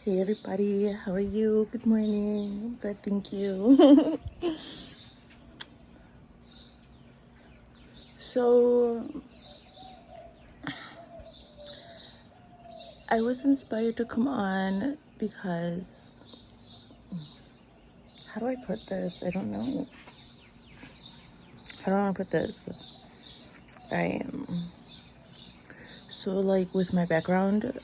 Hey everybody, how are you? Good morning. Good, thank you. So, I was inspired to come on because, how do I put this? I don't know. How do I want to put this? I so like with my background,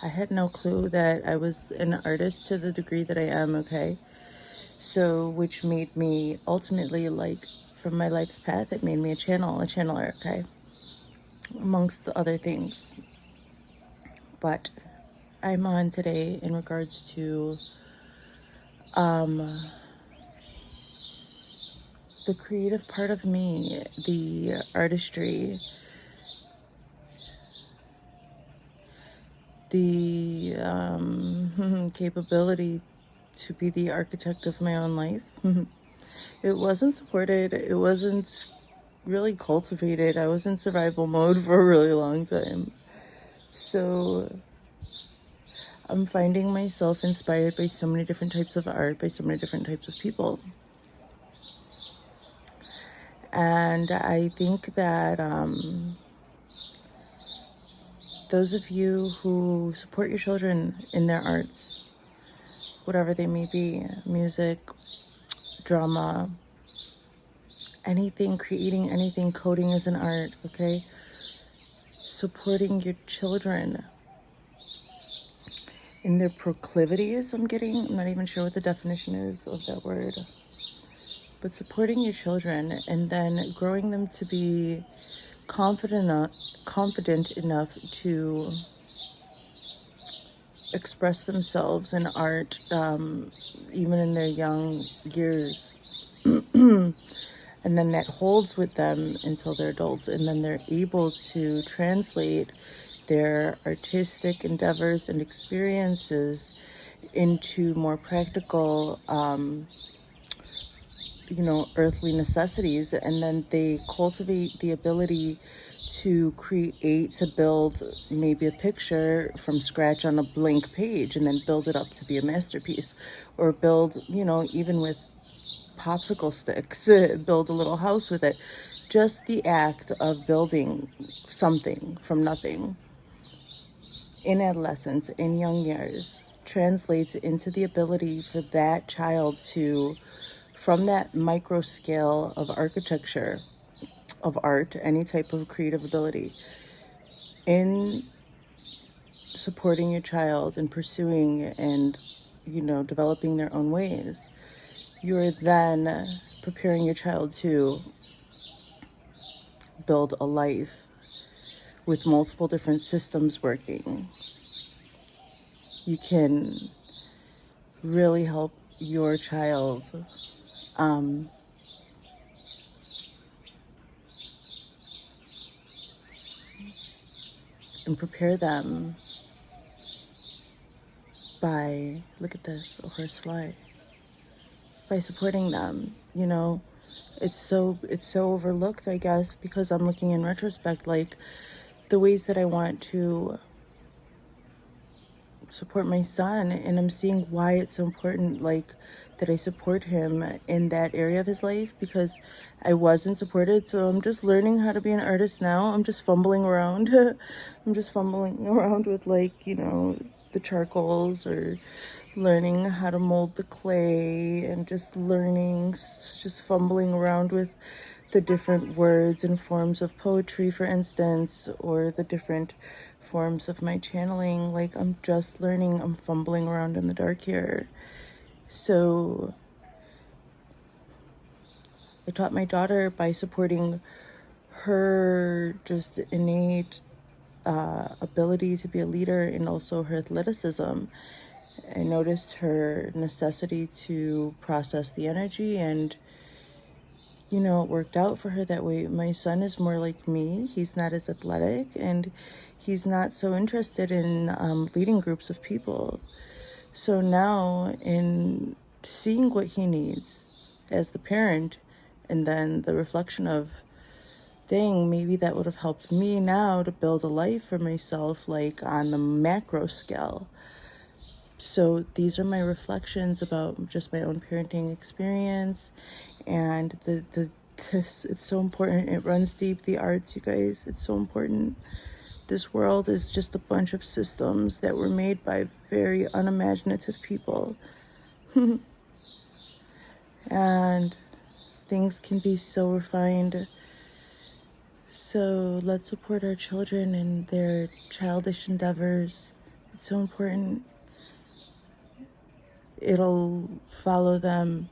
I had no clue that I was an artist to the degree that I am, okay? So, which made me ultimately, like, from my life's path, it made me a channeler, okay? Amongst the other things. But I'm on today in regards to the creative part of me, the artistry, the capability to be the architect of my own life. It wasn't supported, it wasn't really cultivated. I was in survival mode for a really long time. So I'm finding myself inspired by so many different types of art, by so many different types of people. And I think that those of you who support your children in their arts, whatever they may be, music, drama, anything, creating anything, coding is an art, okay? Supporting your children in their proclivities, I'm not even sure what the definition is of that word, but supporting your children and then growing them to be confident enough to express themselves in art, even in their young years. And then that holds with them until they're adults, and then they're able to translate their artistic endeavors and experiences into more practical, earthly necessities. And then they cultivate the ability to create, to build maybe a picture from scratch on a blank page and then build it up to be a masterpiece, or build, even with popsicle sticks, build a little house with it. Just the act of building something from nothing in adolescence, in young years, translates into the ability for that child to, from that micro scale of architecture, of art, any type of creative ability, in supporting your child and pursuing and, developing their own ways, you're then preparing your child to build a life with multiple different systems working. You can really help your child and prepare them by, look at this, a horse fly, by supporting them. It's so overlooked, I guess, because I'm looking in retrospect, like the ways that I want to support my son, and I'm seeing why it's so important, like, that I support him in that area of his life, because I wasn't supported. So I'm just learning how to be an artist now. I'm just fumbling around. I'm just fumbling around with, like, the charcoals, or learning how to mold the clay, and just fumbling around with the different words and forms of poetry, for instance, or the different forms of my channeling. Like, I'm just learning, I'm fumbling around in the dark here. So I taught my daughter by supporting her just innate ability to be a leader, and also her athleticism. I noticed her necessity to process the energy, and it worked out for her that way. My son is more like me. He's not as athletic, and he's not so interested in leading groups of people. So now, in seeing what he needs as the parent, and then the reflection of, dang, maybe that would have helped me now to build a life for myself, like on the macro scale. So these are my reflections about just my own parenting experience, and this, it's so important. It runs deep, the arts, you guys. It's so important. This world is just a bunch of systems that were made by very unimaginative people. And things can be so refined. So let's support our children in their childish endeavors. It's so important. It'll follow them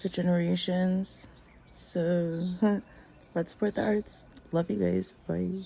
for generations. So let's support the arts. Love you guys. Bye.